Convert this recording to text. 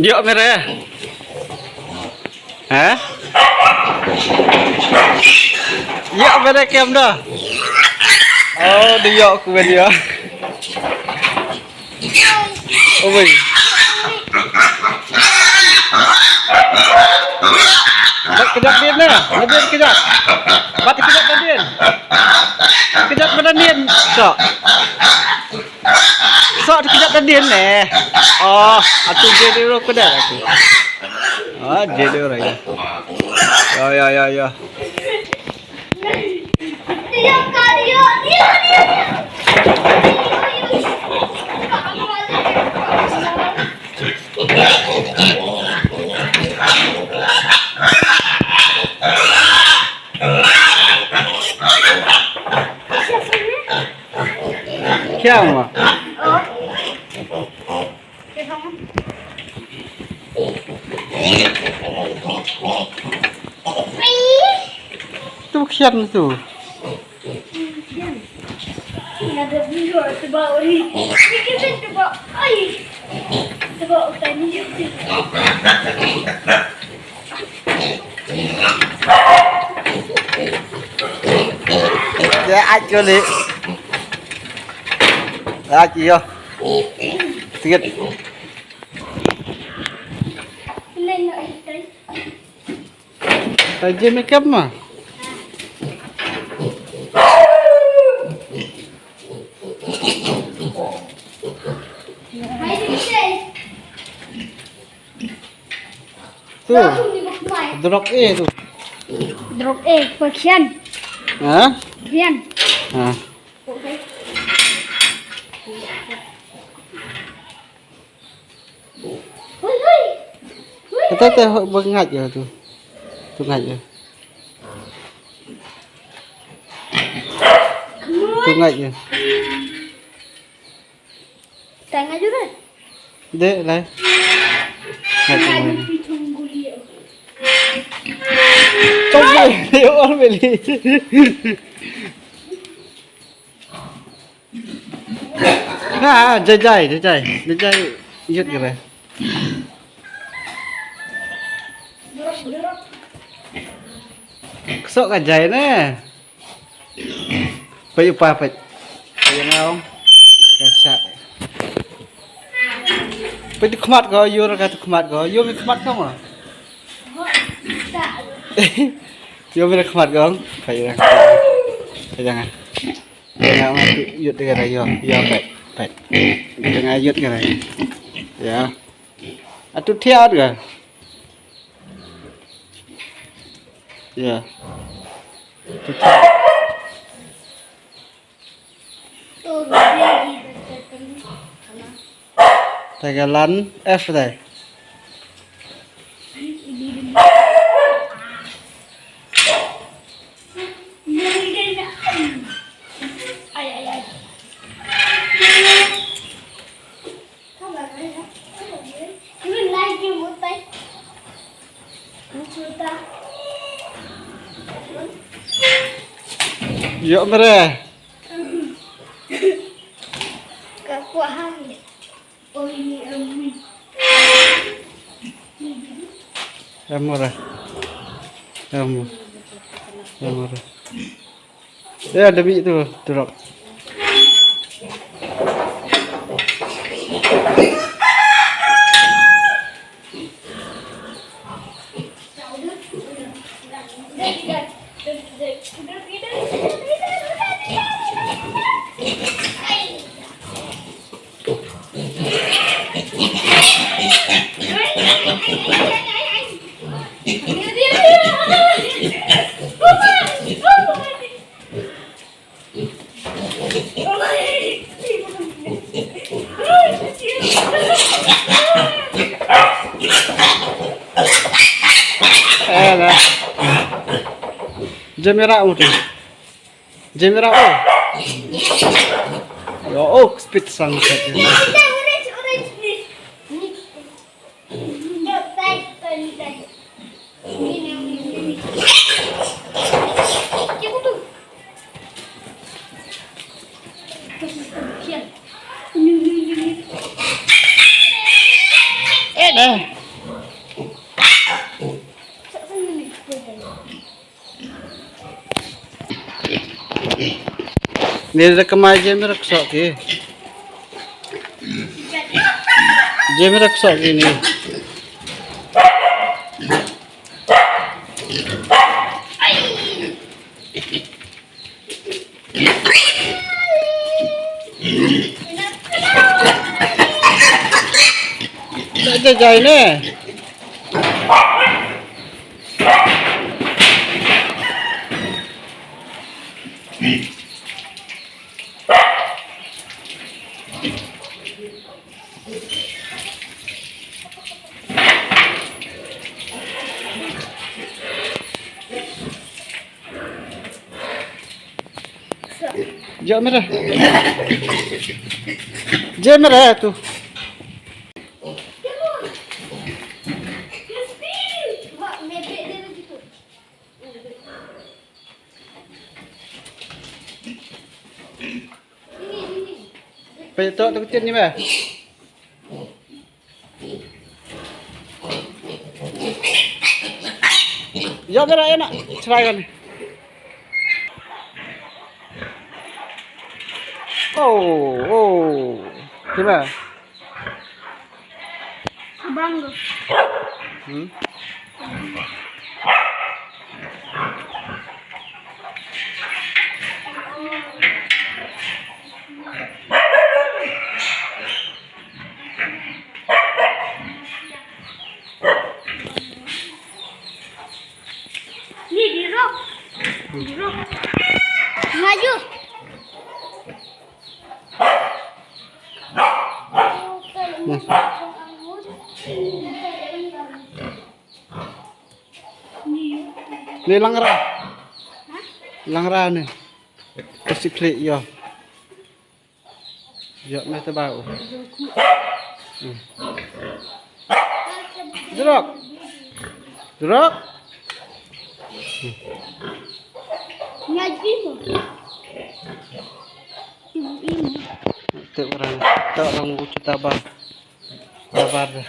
Yuk merah. Hah? Yuk merah kem dah. Oh, dia aku dia. Oh, boy. Kejap dia ni. Dia kejap. Bati kejap dia. Kejap pada dia. Sok. Sok kejap dia ni. Oh, aku jadi ro kedai aku. Ah, jadi orang ya. Ya. Kya हुआ? Tu kian tu. Ada video sebab ni. Kita sebab ai. Sebab tadi je. Dia aja ni. Aja yo. Sikit. Aja make up mah. Tu. Durok tu. Durok perkian. Hah? Kian. Ha. Hoi. Kata bengat je tu. Tu ngat je. Tu ngat je. Tengah juga. Dek lai. Ngat je. Coba dia orang beli. Ha, jajai yut ke lah. Kesok kan jai ni. Pergi apa? Pergi ngau. Kesak. Pergi kemat kau, you kata kemat kau. You ni kemat kau mah? You ni kemat kau? Pergi dah. Jangan. Jangan mati yut ke lah. You baik. Jangan yut ke lah. Ya. Atu tiar ke? Ya. Tagalan F dah. Yuk merah. Kekuatan. Oh ini Kamu lah. Kamu. Ya ada biji tu durok. Lah. Jamera tu. Jamera oh. Yo oh speed sang saja. Nila kamay je merakso ki. Je merakso ki ni. Tak jai ne. Jauh merah. Je merah tu. Payah tu kecil ni mah. Jauh merah enak. Seraikan. Oh. Gimana? Bangga. Ni durok. Durok. Maju. Ni langra. Langra ni. Kasih klik ya. Ya mesti bau. Durok. Durok. Ngaji mo. Ibu-ibu. Tak orang ucu tabar. Tabar dah.